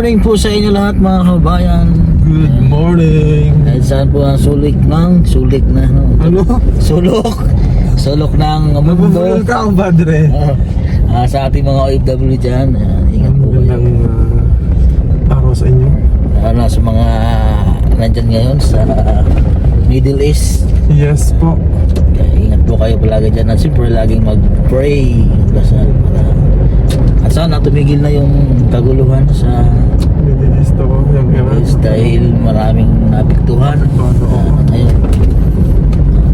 morning po sa inyo lahat mga kabayan. Good morning. Kahit saan po ang sulik na Ano? Sulok ng mundo. Nabubulol ka ang padre. Sa ating mga OFW dyan, ingat po kayo. Magandang araw sa inyo. Sa mga nandyan ngayon sa Middle East. Yes po. Kaya ingat po kayo palagi dyan. At siyempre laging mag-pray. Dasal para. At sana tumigil na yung kaguluhan sa Middle East ako. Yung Iran. dahil maraming napiktuhan. Ngayon,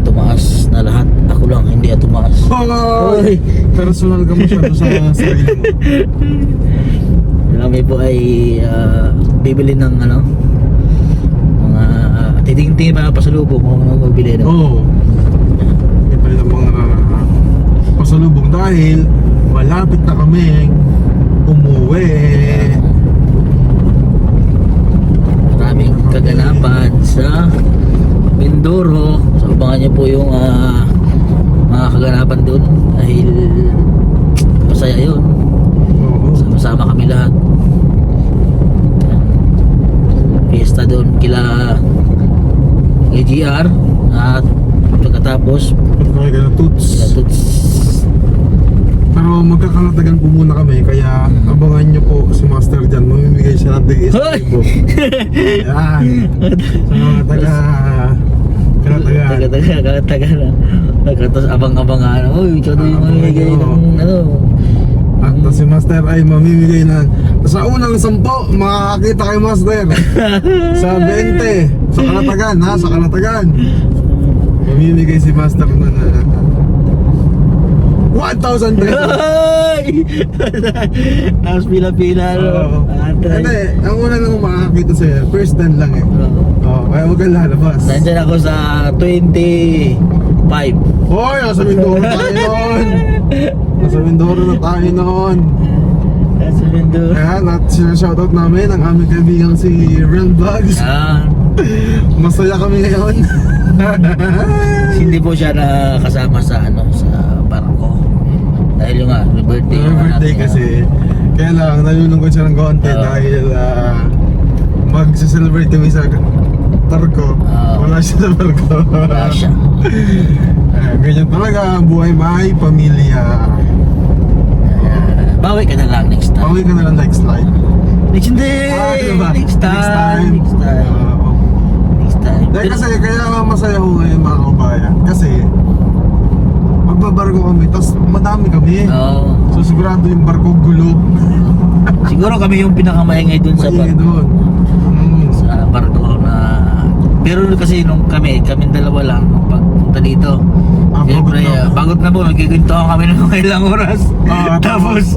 tumaas na lahat. Ako lang hindi tumaas. Hoy! Personal ka masyado sa sarili mo. Kami po ay bibili ng mga titingin pa pasalubong kung ano magbili. Oo. Ito yung mga pasalubong dahil malapit na kami umuwi. Maraming kaganapan sa Mindoro. So abangan niyo po yung mga kaganapan doon dahil masaya yun. Oo. Sama kami lahat. Fiesta doon kila AGR at pagkatapos Pagkakay ka na toots. kila Toots. Pero magkakalatagan po muna kami, kaya abangan nyo po si Master dyan. Mamimigay siya ng tig-is Hoy! po. Yan. Sa mga Taga na. Tapos abang-abang uy, tsado yung mamimigay ng At si Master ay mamimigay ng sa unang 10, makakakita kay Master. Sa 20, sa Kalatagan ha, sa Kalatagan. Mamimigay si Master ng 1,000 pesos. Tapos pila-pila Oo. Hindi, ang una nang makakakita sa'yo, first 10 lang eh. Kaya huwag kang lalabas. Nandiyan ako sa 25. Hoy, nasa Mindoro tayo noon. Nasa Mindoro na tayo noon. Nasa Mindoro. Ayan, at sinashoutout namin ang aming kaibigang si Real Vlogs. Masaya kami ngayon. Hindi po siya nakasama sa sa barko. Dahil yung birthday. Birthday kasi. Kaya lang, nalulungkot siya ng konti dahil mag-celebrate kami sa barko. Wala siya sa barko. Wala siya. Ganyan talaga, buhay may pamilya. Bawi ka na lang next time. Pauwi ka na lang next slide. Hindi! Diba? Next time. Dahil kasi kaya nga masaya ko ngayon mga kabayan. Kasi magbabarko kami, tapos madami kami. So sigurado yung barko gulo. Siguro kami yung pinakamaingay dun sa Maingay doon. sa barko na. Pero kasi nung kaming dalawa lang nung pagpunta dito. Siyempre, bagot na po, nagkikintuhan kami ng mga ilang oras. Tapos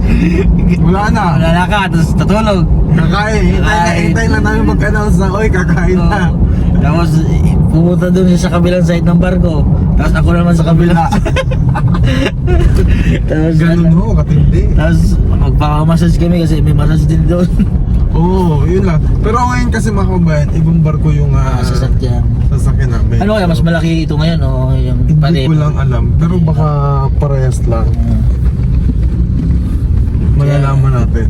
Wala na. wala ka, tapos tutulog. Kakain. Hintay lang namin mag-announce na, oy, kakain na. Tapos pumunta dun siya sa kabilang side ng barko. Tapos ako naman sa kabilang. Tapos Ganun ho, katindi. Tapos magpapamassage kami kasi may massage din doon. Oo, yun lang. Pero ngayon kasi mga kabayan, ibang barko yung Sasakyan. sasakyan namin. Ano kaya, mas malaki ito ngayon o yung Hindi ko lang alam, pero baka parehas lang. Malalaman natin.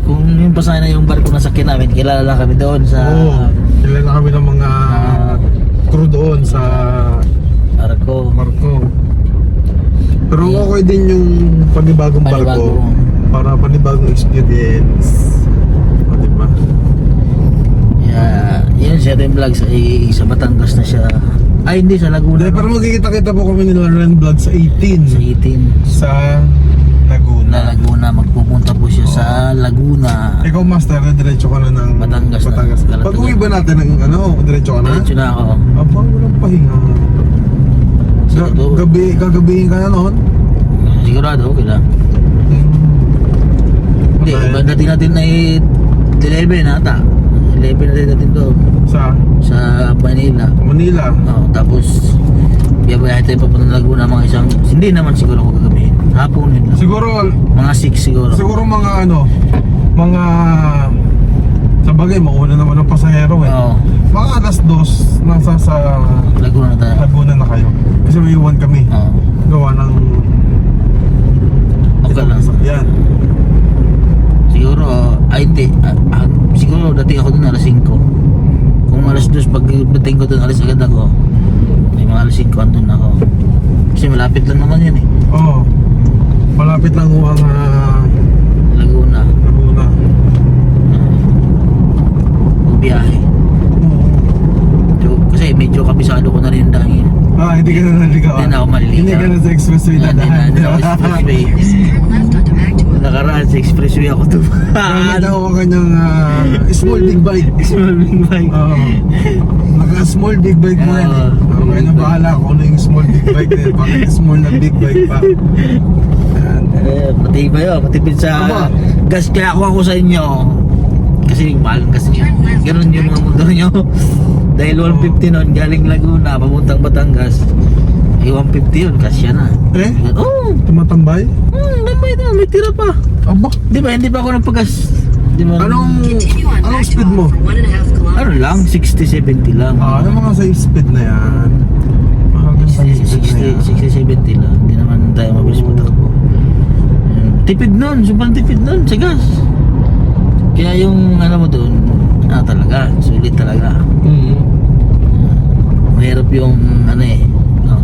Kung yung pa sana yung barko na sakyan namin, kilala lang kami doon sa Oo, kilala kami ng mga crew doon sa barko. barko. Pero okay din yung panibagong barko. Para panibagong experience. O, diba? Yan siya rin vlogs ay sa Batangas na siya. Ay hindi, sa Laguna. Hindi, pero magkikita-kita po kami nila Ren Vlog sa 18. Sa 18. Sa Laguna. Na Laguna, magpupunta po siya sa Laguna. Ikaw master, diretso ka na ng Batangas na. Pag uwi ba natin ng diretso ka na? Diretso na ako. Aba, walang pahinga. Gagabihin ka na noon? Sigurado, okay lang. Hindi, Okay. dating natin ay 11 ata. 11 natin natin doon. Sa Manila. Manila. Tapos biyabayahin tayo papunta Laguna mga isang, hindi naman siguro ako gagabihin. Hapon yun lang. Siguro Mga 6 siguro. mga mga sa bagay, mauna naman ang pasahero eh. Oo. Mga alas 2, nasa sa Laguna na tayo. Laguna na kayo. Kasi may iwan kami. Oo. Gawa ng Okay lang. Yan. Siguro, hindi. Siguro dating ako dun alas 5. Kung alas 2 pag dating ko dun alas agad ako. May mga alas 5 andun ako. Kasi malapit lang naman yun eh. Oo. Malapit lang ho ang Laguna. Laguna. Biyahe. Oo. So, kasi medyo kabisado ko na rin yung dahil. Hindi ka na naligawan. Hindi na ako maliligaw. Hindi ka na sa expressway dadahan. Hindi na ako sa expressway. Nakaraan sa expressway ako Gamit ako ang kanyang small big bike. Small big bike. Oo. Naka-small big bike mo yan eh. Okay na bahala kung ano yung small big bike na yun. Bakit small na big bike pa? Yan. Matibay yun. Matipid sa Aba. gas. Kaya ako sa inyo. Kasi mahal kasi ganun yung mga motor nyo. Dahil 150 nun, galing Laguna, papuntang Batangas. Ay 150 yun, kasya na. Eh? Oo. Tumatambay? Tambay na, may tira pa. Aba. Di ba, hindi pa ako nagpagas. Di ba? Anong speed mo? Ano lang, 60-70 lang. Yung mga safe speed na yan. Mga safe speed na yan. 60-70 lang. Hindi naman tayo mabilis matakbo. Tipid nun, sobrang tipid nun sa gas. Kaya yung ano mo dun, talaga, sulit talaga. Mahirap yung ano eh. Oh.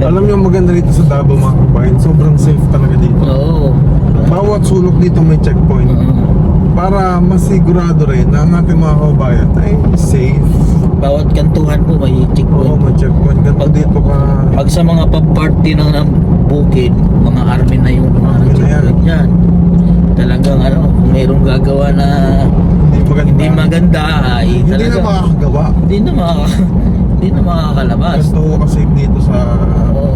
Alam niyo maganda dito sa Davao mga kabayan, sobrang safe talaga dito. Oo. Bawat sulok dito may checkpoint. Para masigurado rin na ang ating mga kabayan ay safe. Bawat kantuhan po may Oo, checkpoint. may checkpoint. Ganito dito ka. Pag sa mga pag-party ng bukid, mga army na yung mga Army na checkpoint yan. Talagang ano, kung mayroong gagawa na hindi maganda ay Hindi talaga na makakagawa. hindi na makakalabas. Gusto ko kasi dito sa... Oo.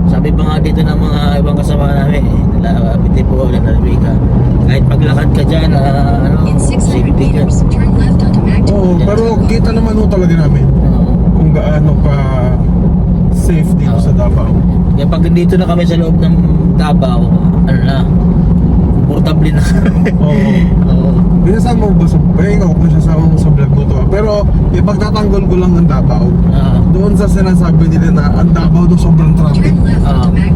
Sabi pa nga dito ng mga ibang kasama namin, nila Piti po, nila Rebecca, kahit paglakad ka dyan, In 600 safety ka. meters, turn left onto Oo, Magdalene. pero kita naman ho talaga namin kung gaano ka safe dito sa Davao. Kaya pag dito na kami sa loob ng Davao, ano na, komportable na. Oo. Oo. Binasama mo ba sa... ikaw kung sasama mo sa vlog mo to. Pero ipagtatanggol ko lang ng Davao. Ah. Doon sa sinasabi nila na ang Davao doon sobrang traffic. Turn left onto Magdalene,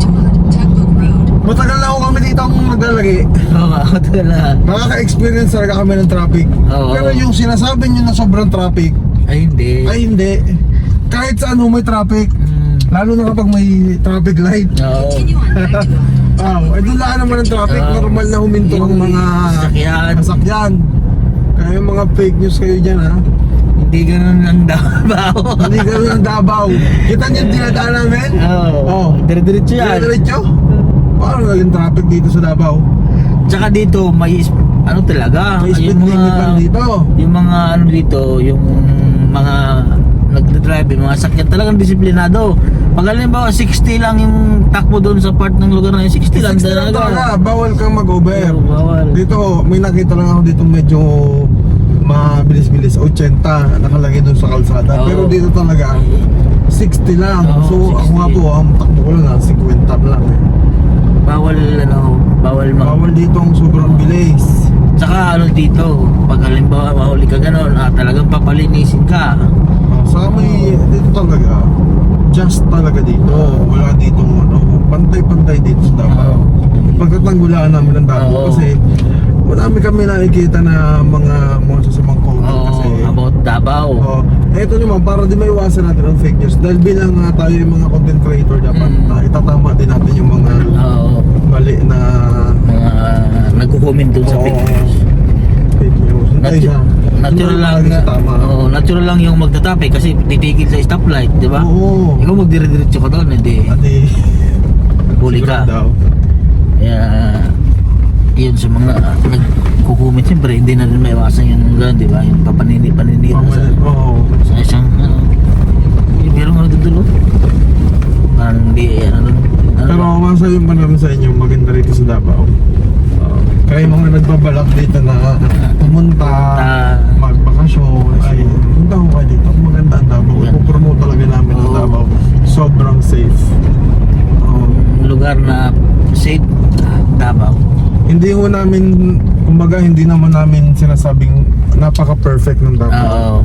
Tugboat Road. Matagal na ako kami dito ang naglalagi. Oo nga, ito na. Nakaka-experience talaga kami ng traffic. Oo. Pero yung sinasabi nyo na sobrang traffic, Ay, hindi. ay hindi. Kahit saan ho may traffic. Mm. Lalo na kapag may traffic light. Oo. Continue on Magdalene. Doon lang naman ang traffic. Normal na huminto ang Yung mga sasakyan. sasakyan. Kaya yung mga fake news kayo dyan ha. Hindi ganun ang Davao. Hindi kami ng Davao. Kita niyo yung dinadaan namin? Oo. Dire-diretso yan. Diretso? Paano naging traffic dito sa Davao? Tsaka dito, may ano talaga. May speed yung limit lang dito. Yung mga ano dito, yung mga nagdadrive, yung mga sakyan talagang disiplinado. Pag halimbawa 60 lang yung takbo doon sa part ng lugar na yun, 60 lang 60 lang talaga. talaga. Bawal kang mag-over. Oo, bawal. Dito, may nakita lang ako dito medyo mabilis-bilis. 80 nakalagay doon sa kalsada. Oo. Pero dito talaga 60 lang. Oo, So ako 60. nga po, ang takbo ko lang 50 lang. Bawal ano, bawal Bawal dito ang sobrang bilis. Tsaka ano dito, pag halimbawa mahuli ka gano'n, talagang papalinisin ka. Sa may dito talaga, just talaga dito. Wala ditong ano, pantay-pantay dito sa Davao. Pagtatanggulaan namin ng Davao Oo. kasi marami kami nakikita na mga sasamang comment Oo, kasi. about Davao. Oh, eto naman para di maiwasan natin ang fake news dahil bilang tayo yung mga content creator dapat itatama din natin yung mga Oo, mali na mga nagko-comment doon sa Oo. pictures. fake news. Hindi siya. Natural Hindi lang, lagi siya tama. natural lang yung magtatape kasi titigil sa stoplight, di ba? Oo. Ikaw magdire-diretso ka doon, hindi Adi. huli ka. Daw. Kaya yun sa mga nagko-comment, siyempre hindi na rin maiwasan yung gano'n, di ba? Yung papaninira Oo. sa isang yung merong ano dulo. Parang hindi ano. Pero masasabi pa namin sa inyo maganda rito sa Davao. Kaya yung mga nagbabalak dito na pumunta, magbakasyon, ay punta ko kayo dito. Maganda ang Davao. Ipopromote talaga namin ang Oo. Davao. Sobrang safe. Lugar na safe, Davao. Hindi ho namin, kumbaga hindi naman namin sinasabing napaka-perfect ng Davao. Oo.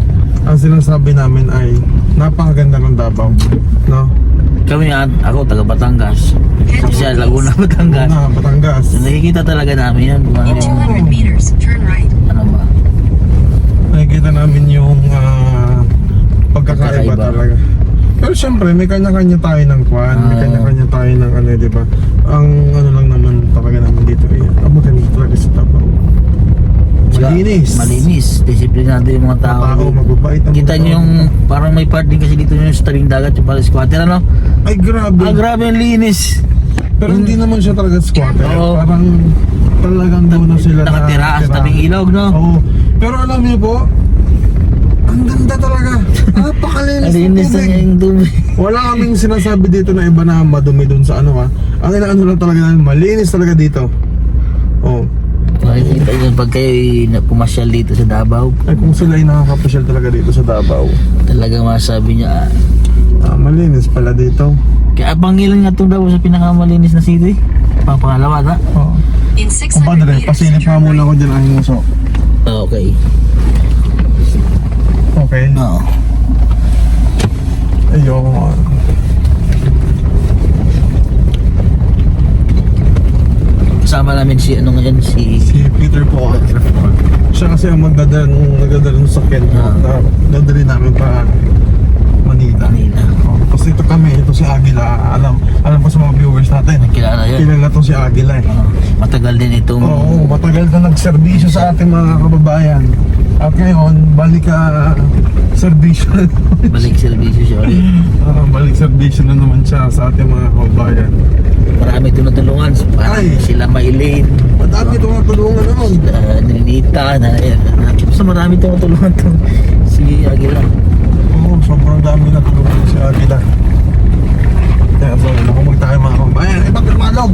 Ang sinasabi namin ay napakaganda ng Davao. No? kami ako taga Batangas. Siya Laguna, Batangas. Laguna, Batangas. So, nakikita talaga namin yan kung ano In yung 200 meters, turn right. ano ba. Nakikita namin yung pagkakaiba Pagkakaiba. talaga. Pero syempre, may kanya-kanya tayo ng kwan, may kanya-kanya tayo ng ano, di ba? Ang ano lang naman talaga namin dito abutin talaga sa Davao. Saka, Malinis. Malinis. Disiplinado yung mga tao. Tao, mababait ang Kita mga nyo tao. yung parang may part din kasi dito yung sa tabing dagat yung parang squatter ano? Ay, grabe. Grabe ang linis. Pero hindi naman siya talaga squatter. Oo. Parang talagang doon na sila Nakatira sa tabing ilog, no? Oo. Pero alam niyo po, ang ganda talaga. Napakalinis ng Linis na niya tubig. yung tubig. Wala kaming sinasabi dito na iba na madumi doon sa ano ha. Ang inaano lang talaga namin, malinis talaga dito. Oh. Makikita nyo pag kayo pumasyal dito sa Davao, Ay kung sila ay nakakapasyal talaga dito sa Davao. talagang masabi niya, Malinis pala dito. kaya Bangilan nga itong Davao sa pinakamalinis na city. Pangalawa na. Oo. In 600 Kumpadre, meters, pasilip nga turn muna right. ko dyan ang muso. Okay. Okay. Oo. Ayun. Kasama namin si ano ngayon, si Si Peter po. Siya kasi ang nagdadala ng sakyan. Dadali namin pa Manila. Manila. Tapos ito kami, ito si Aguila. Alam ko sa mga viewers natin. Kilala yun. Kilala to si Aguila eh. Matagal din itong Oo, matagal na nagserbisyo sa ating mga kababayan. At ngayon, balik serbisyo na naman. balik servisyo siya ulit. Balik serbisyo na naman siya sa ating mga kababayan. Marami tinutulungan. Parang Ay. sila Maylin, Madami itong natulungan naman. Ninita, basta marami tinutulungan to si Aguila. Oo, sobrang dami natulungan si Aguila. Kaya so, nakumag tayo mga kababayan. Bakit malog?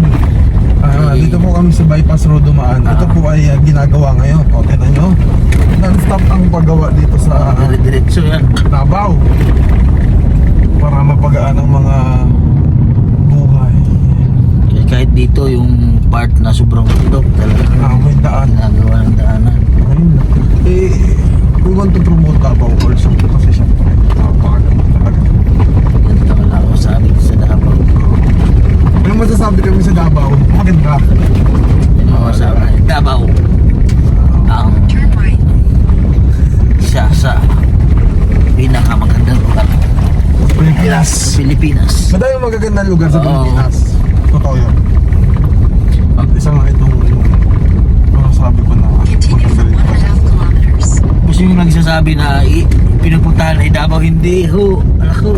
Dito po kami sa bypass road dumaan. Ito po ay ginagawa ngayon. O, tignan nyo. Non-stop ang paggawa dito sa Dire-diretso yan. Davao para mapagaan ang mga buhay. Kahit dito yung part na sobrang bundok talaga May daan. ginagawa ng daanan. Ayun. We want to promote Davao also kasi syempre napakaganda talaga. Ganda ka lang ako sa amin sa Davao. May masasabi kami sa Davao, maganda. Sa Davao ang Turn right. siya sa pinakamagandang lugar Pilipinas. Pilipinas. Madami magagandang lugar sa Oo. Pilipinas. Totoo yun. At isa nga itong sabi ko na Continue for maganda rin. 1.5 kilometers. Gusto yung nagsasabi na pinupuntahan ay Davao, hindi ho. Alam ko,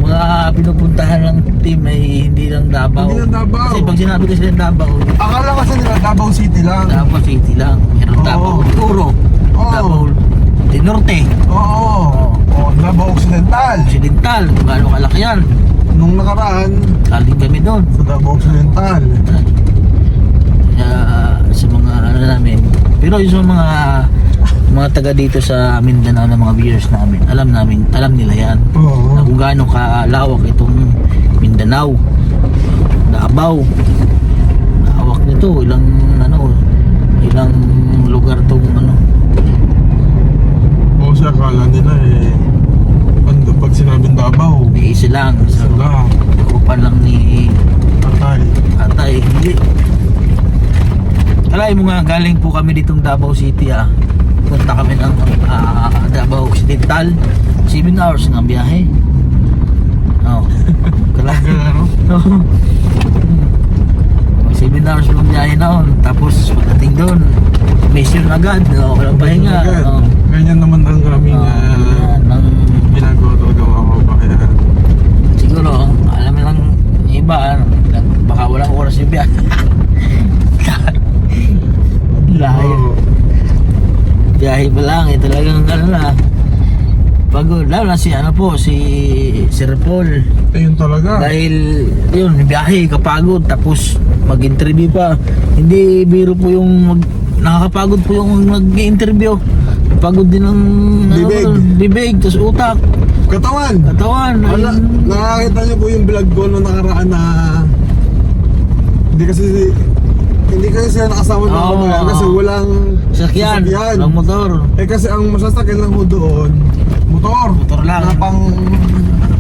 mga pinupuntahan ng team ay hindi lang Davao. Hindi lang Davao. Kasi pag sinabi kasi ng Davao, Akala kasi nila Davao City lang. Davao City lang. Meron Oo. Davao Puro. Oo. Davao de Norte. Oo. Davao Occidental. Occidental. Kung gaano kalaki yan. Nung nakaraan, Kaling kami doon. sa Davao Occidental. Kaya sa mga ano namin. Pero yung sa mga taga dito sa Mindanao na mga viewers namin, alam nila yan. Oo. Na kung gaano kalawak itong Mindanao, Davao. Lawak nito, ilang lugar tong ano. O siya akala nila pag sinabing Davao, May isa lang sa sila, grupan lang ni atay. Atay. Hindi. Alay mo nga, galing po kami ditong Davao City punta kami ng Davao Occidental. 7 hours ng biyahe. Oh. Kalaki. Ano? 7 hours ng biyahe noon. Tapos pagdating doon, mission agad. Walang pahinga. Agad. Oh. Ganyan naman ang aming Ng ginagawa talaga mga kababayan. siguro, alam mo lang yung iba, baka walang oras yung biyahe. Layo. Oo. Biyahe pa lang, talagang ano na. Pagod. Lalo na si Sir Paul. Ayun talaga. Dahil yun, biyahe, kapagod. Tapos mag-interview pa. Hindi biro po yung nakakapagod po yung mag-interview. Pagod din ng Bibig. Bibig, tapos utak, Katawan. katawan. Wala, nakakita niyo po yung vlog ko nung nakaraan na hindi kasi sila nakasama ng Oo. kababayan kasi walang Sasakyan, walang motor. Kasi ang masasakyan lang mo doon, motor. Motor lang. Na pang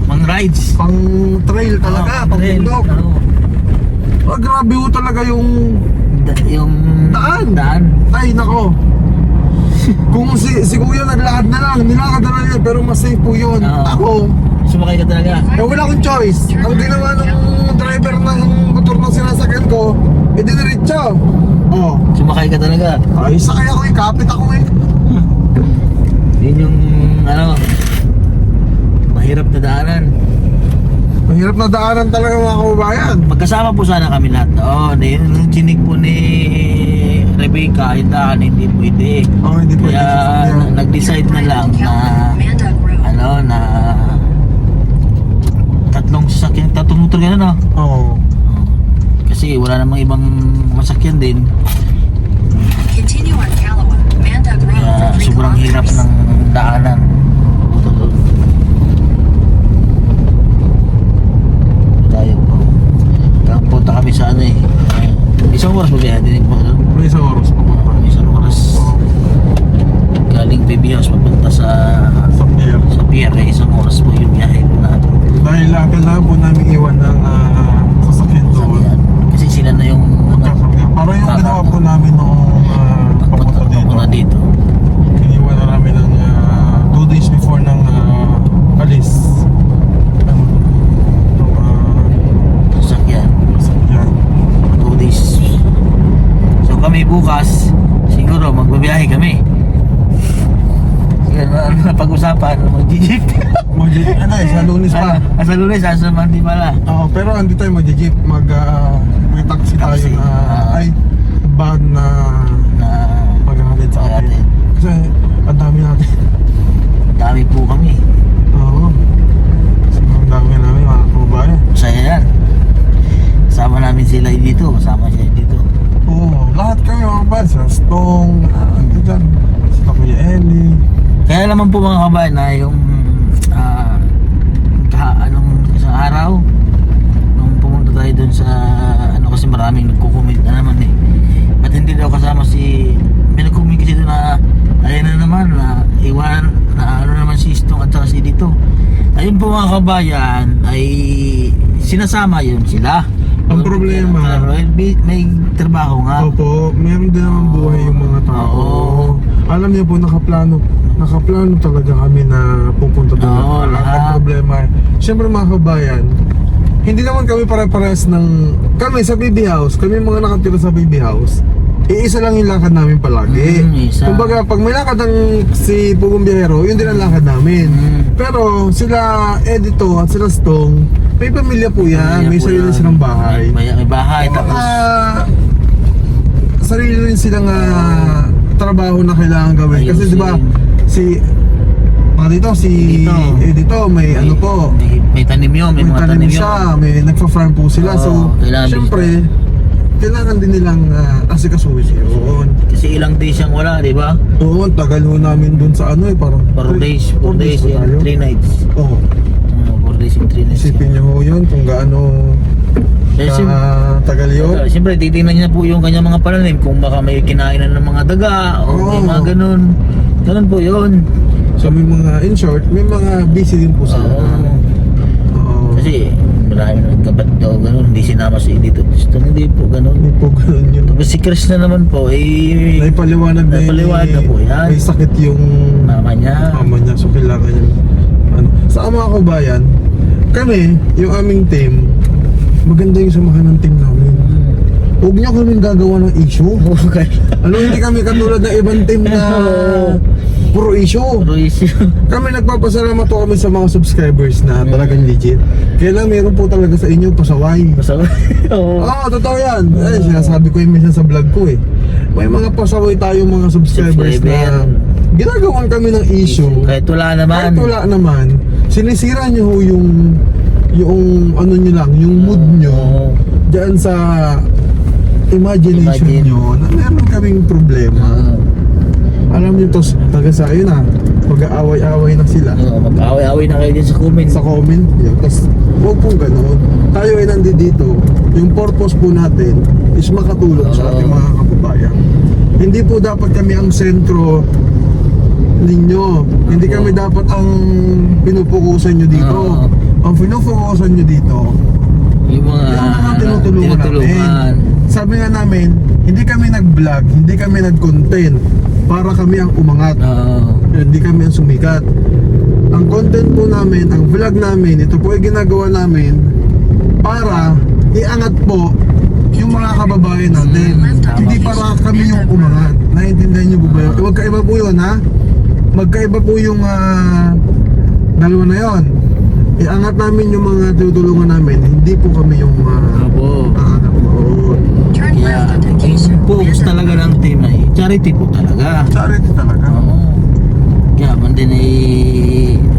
Mang ride. rides. Pang trail talaga, pang trail. bundok. Grabe ho talaga yung Yung daan. Ay, nako. Kung si Kuya naglakad na lang, nilakad na lang yun, pero mas safe po yun. Oo. Ako, sumakay ka talaga. wala akong choice. Ang ginawa ng driver ng motor na sinasakyan ko, diniritso. Oh. Sumakay ka talaga. Ay, sakay ako kapit ako Yun yung mahirap na daanan. Mahirap na daanan talaga mga kababayan. Magkasama po sana kami lahat doon. Yung chinik po ni Rebecca, yung daan hindi pwede. Hindi pwede Kaya sasakyan. nag-decide na lang na Mandag Road. na tatlong motor gano'n no? Oo. Kasi wala namang ibang masakyan din. Continue on Calawa, Mandag Road Kaya for 3 sobrang hirap kilometers. ng daanan. Tayo po. Punta kami sa isang oras pa ba yan? Dinig mo doon? May isang oras pa po. Isang oras. Galing PB House papunta sa pier. Isang oras po yung biyahe po natin. Dahil kailangan po namin iwan ng sasakyan doon. Sabihan. Kasi sila na yung Parang yung ginawa po namin noong papunta dito. Iniwan na namin ng 2 days before ng alis. Sasakyan. Sasakyan. 2 days. So kami bukas, siguro magbabiyahe kami. Sige, ano na pag-usapan? Mag-jeep. Sa Lunes pa. Sa Lunes, sa Monday pala. Oo, pero hindi tayo mag-jeep. May taxi tayo Taxi. na van na Na maghahatid sa atin. maghahatid. Kasi ang dami natin. dami po kami. Oo. Ang dami namin mga kababayan. Masaya yan. Kasama namin sila dito. Kasama siya dito. Oo, lahat kami mga kababayan. Sa Stong, ano dyan. Sa Kuya Eli. Kaya naman po mga kabayan na yung isang araw nung pumunta tayo dun sa kasi maraming nagko-comment na naman ba't hindi daw kasama may nag-comment kasi doon na ayun na naman na iwan na naman si Istong at saka si dito. Ayun po mga kabayan ay sinasama yun sila. Ang problema, may trabaho nga. opo, meron din naman buhay yung mga tao. Oo. Alam niyo po, nakaplano talaga kami na pupunta doon. Oo, lahat. Ang problema, siyempre mga kabayan, hindi naman kami pare-pares kami sa baby house, kami mga nakatira sa baby house, iisa lang yung lakad namin palagi. Isa. Kumbaga, pag may lakad si Pugong Biyahero, yun din ang lakad namin. Pero sila Edito at sila Stong, may pamilya po yan, may sarili silang bahay. May bahay tapos Sarili rin silang trabaho na kailangan gawin. Kasi Ayusin. di ba si Edito may ano po, may tanim yun, may may mga tanim tanim siya, yun. may nagfa-farm po sila. Oo, So, kailangan syempre, kailangan din nilang asikasuhin yun. Kasi ilang days siyang wala, di ba? Oo, tagal ho namin dun sa parang 4 days po tayo. and 3 nights. Oo, 4 days and 3 nights. isipin niyo ho yun kung gaano tagal yun. Siyempre, titingnan niya po yung kanyang mga pananim kung baka may kinainan ng mga daga o may Oo. mga ganun. Ganun po yun. So may mga, in short, may mga busy din po sila. Oo. Kasi marami na nagkabat daw ganun, hindi sinama si Edito. Hindi po ganun. Hindi po ganun yun. Tapos si Chris na naman po, Naipaliwanag na Naipaliwanag na po yan. May sakit yung mama niya. So kailangan yung sa mga kabayan, kami, yung aming team, maganda yung samahan ng team namin. Huwag niyo kami gagawa ng issue. Okay. Hindi kami katulad ng ibang team na puro issue. Kami nagpapasalamat po kami sa mga subscribers na talagang legit. Kailan meron po talaga sa inyo pasaway. Oo. Oo, totoo yan. Sinasabi ko yung minsan sa vlog ko May mga pasaway tayo mga subscribers na ginagawan kami ng issue. Kahit wala naman. Sinisira nyo ho yung ano nyo lang, yung mood nyo diyan sa imagination nyo na meron kaming problema. Alam nyo to, taga sa ayun mag-aaway-aaway na sila. Mag-aaway-aaway na kayo din sa comment. Sa comment, yun. Tapos, huwag pong gano'n. Tayo ay nandito. Yung purpose po natin is makatulong sa ating mga kababayan. Hindi po dapat kami ang sentro ninyo. Hindi kami dapat ang pinupukusan nyo dito. Oo. Ang pinupukusan nyo dito, Yung mga yung mga tinutulungan namin. Sabi nga namin, hindi kami nag-vlog, hindi kami nag-content para kami ang umangat. Oo. Hindi kami ang sumikat. Ang content po namin, ang vlog namin, ito po ay ginagawa namin para iangat po yung mga kababayan natin. Hindi para kami yung umangat. Naiintindihan niyo po ba yun? Magkaiba po yun, ha? Magkaiba po yung dalawa na yun. Iangat namin yung mga tutulungan namin. Hindi po kami yung Opo. aangat po. Turn Kaya, left at ang exit focus Manda talaga ng team ay charity po talaga. Charity talaga. Oo. Kaya man din ay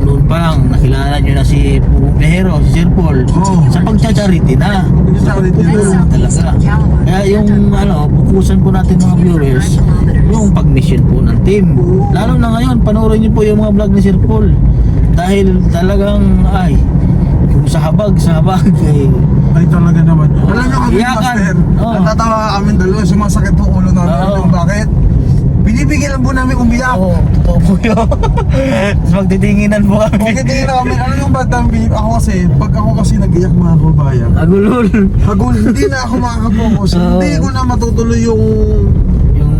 noon pa lang nakilala nyo na si Pumero, si Sir Paul. Oo. Sa pagcha-charity na. Yung charity Head na. southeast Talaga. of Callaway. Kaya yung fokusan po natin mga viewers, yung pag-mission po ng team. Lalo na ngayon, panoorin niyo po yung mga vlog ni Sir Paul. Dahil talagang kung sa habag eh, Ay talaga naman. Alam nyo kami, Iyakan. Master, Oo. natatawa kami dalawa, sumasakit po ulo namin. Oo. Yung bakit? Binibigyan po namin umiyak. oo, totoo po yun. Tapos magtitinginan po kami. Pagkitingin na kami, ano yung batang ako kasi, pag ako kasi nag-iyak mga kabayan, Agulol. hagul, hindi na ako makakapokus. Oo. Hindi ko na matutuloy yung Yung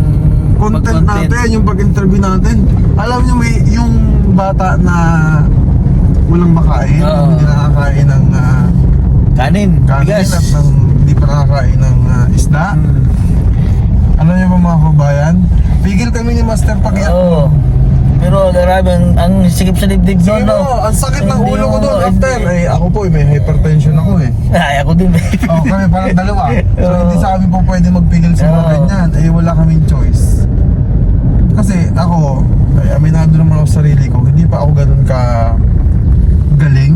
content pag-content. natin, yung pag-interview natin. Alam nyo, may yung bata na walang makain, Oo. hindi nakakain ng Kanin, kanin bigas. at hindi pa nakakain ng isda. Hmm. Alam niyo ba mga kabayan? Pigil kami ni Master pag-iyak. Oo. Pero grabe, ang sikip sa dibdib Sige doon, no? mo, ang sakit ng Hindi ulo ko doon mo- after. hindi. Ako po, may hypertension ako eh. Ay, ako din. Oh, kami parang dalawa. So Oo. hindi sa amin po pwede magpigil sa mga Oo. ganyan. Eh wala kaming choice. Kasi ako, ay, aminado naman ako sa sarili ko, hindi pa ako ganun ka galing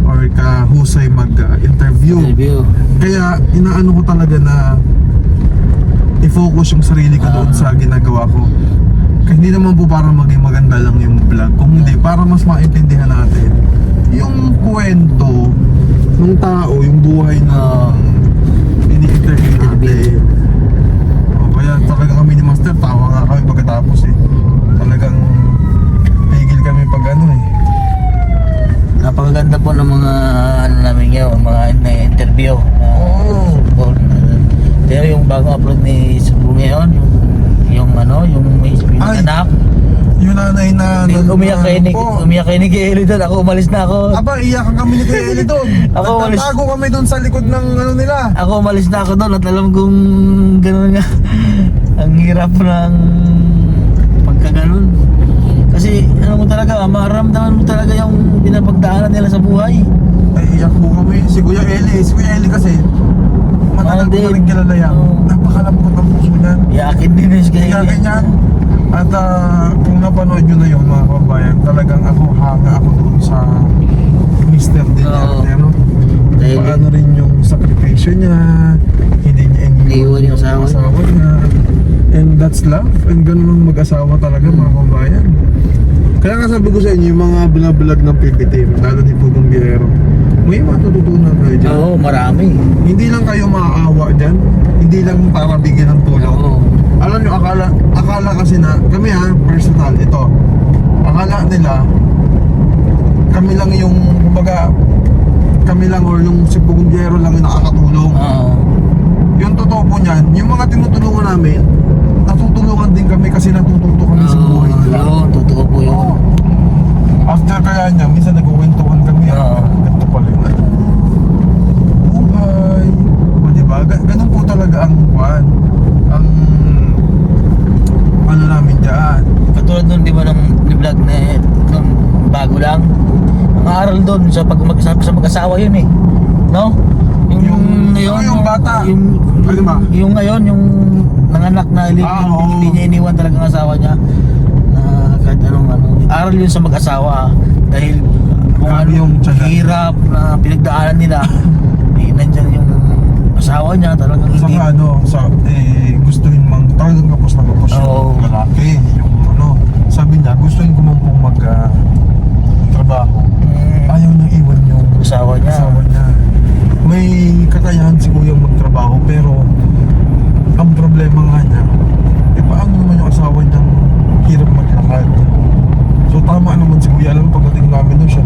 or kahusay mag-interview. Review. Kaya inaano ko talaga na i-focus yung sarili ko doon sa ginagawa ko. Kaya hindi naman po para maging maganda lang yung vlog. Kung hindi, para mas maintindihan natin yung kwento ng tao, yung buhay na ini-interview natin. O, kaya talaga kami ni Master, tawa nga kami pagkatapos eh. Talagang pigil kami pag ano eh. Napakaganda po ng mga namin ngayon, mga na-interview. Oo. Pero yung bago upload ni Subo ngayon, yung may Ay, anak. Yung nanay na Umiyak kay Nick, po. umiyak kay Nick Eli doon. Ako umalis na ako. Aba, iyakan kami ni Kuya Eli doon. Ako walis- Nagtatago kami doon sa likod ng ano nila. Ako umalis na ako doon at alam kong gano'n nga. Ang hirap ng pagkaganon. Kasi ano mo talaga, maramdaman mo talaga yung pinapagdaanan nila sa buhay. Ay, iyak po kami. Si Kuya Eli kasi matagal ko din. na rin kilala yan. Oo. Napakalambot ang puso niyan. Iyakin din yun si Kay Kaya Eli. ganyan. At kung napanood nyo na yun mga kabayan, talagang ako hanga ako doon sa Mr. Duterte, Oo. no? Dahil Paano rin yung sakripisyo niya, hindi niya iniwan yung asawa niya. And that's love. And ganun ang mag-asawa talaga mga kabayan. Kaya nga sabi ko sa inyo, yung mga vlog ng PBT, lalo ni Pugong Guerrero, may matututunan kayo dyan. Oo, marami. Hindi lang kayo maaawa dyan, hindi lang para bigyan ng tulong. Oo. Alam nyo, akala kasi na, kami personal, ito, akala nila, kami lang yung, kumbaga, kami lang or yung si Pugunjero lang yung nakakatulong. Oo. Yung totoo po niyan, yung mga tinutulungan namin, natutulungan din kami kasi natututo kami sa buhay nila. Oo, totoo po yun. Oo. After kaya niya, minsan nagkukwentuhan kami. Oo. Ganito pala yung buhay. O diba? Ganun po talaga ang buwan. Ang ano namin dyan. Katulad nun, di ba, ng vlog na nung bago lang. Ang aral doon sa sa mag-asawa yun eh. No? Yung bata. Yung, Ano ba? yung ngayon, yung nanganak na Oo. hindi niya iniwan talaga ang asawa niya. Na kahit anong aral yun sa mag-asawa. Dahil kung Grabe ano yung yung tiyaga. hirap na pinagdaanan nila, nandyan yung asawa niya talagang hindi. Saka gustuhin mang talagang kapos na kapos Oo. yung lalaki. Yung sabi niya, gustuhin ko man pong trabaho. Ayaw niyang iwan yung Asawa niya. May kakayahan si kuya magtrabaho pero ang problema nga niya, paano naman yung asawa niyang hirap maglakad? So tama naman si kuya, alam pagdating namin doon siya,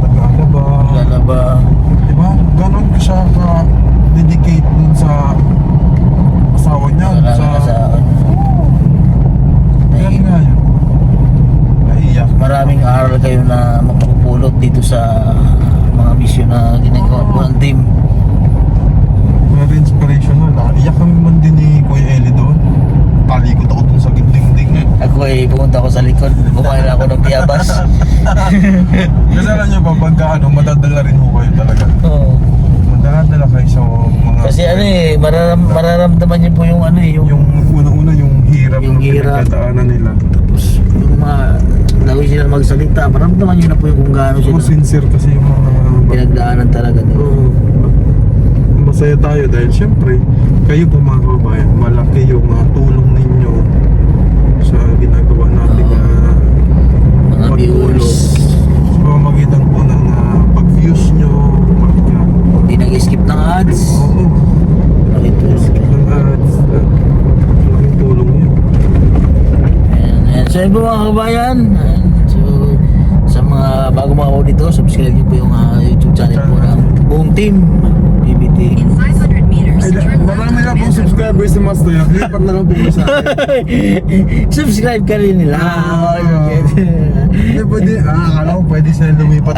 pumupulot dito sa mga mission na ginagawa po ng team. Very inspirational. Iyak kami man din ni Kuya Eli doon. Talikod ako dun sa dingding. Ako ay pumunta ako sa likod, kumain ako ng biyabas. Kasi alam nyo ba, pagka madadala rin ho kayo talaga. Oo. Madadala kayo sa mga... Kasi ano eh, mararamdaman niyo po yung ano eh, Yung unang-una yung hirap Yung ng hirap. pinagdadaanan nila. tapos yung mga lawin sila magsalita, maramdaman niyo na po yung kung gaano So sila sincere kasi yung mga... pinagdaanan talaga nila. Oo. Masaya tayo dahil syempre kayo po mga kababayan, malaki yung tulong ninyo sa ginagawa natin Mga viewers, sa pamamagitan po ng pag-views nyo, hindi nag-skip ng ads. oo, Nakitulog. ng ads, malaking tulong yun. And so yun po mga kabayan. Ayan. So sa mga bago mga dito, subscribe niyo po yung YouTube channel po ng buong team BBT. In 500 meters, Ay, turn left marami na on pong Mando. subscribers si Master. Lipat na lang po kayo sa akin. Subscribe ka rin nila. Hindi pwede, akala ko pwede sila lumipat.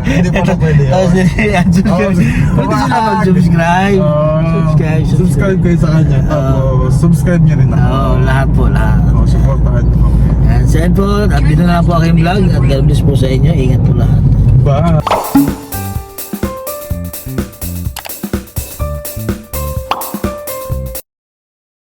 Hindi pala pwede. Oh, subscribe. Pwede sila mag-subscribe. Subscribe kayo sa kanya. Tapos subscribe niyo rin ako. Oo, lahat po, lahat. Supportahan niyo ako. And so yun po, at dito na lang po aking vlog. At God bless po sa inyo. Ingat po lahat. Bye!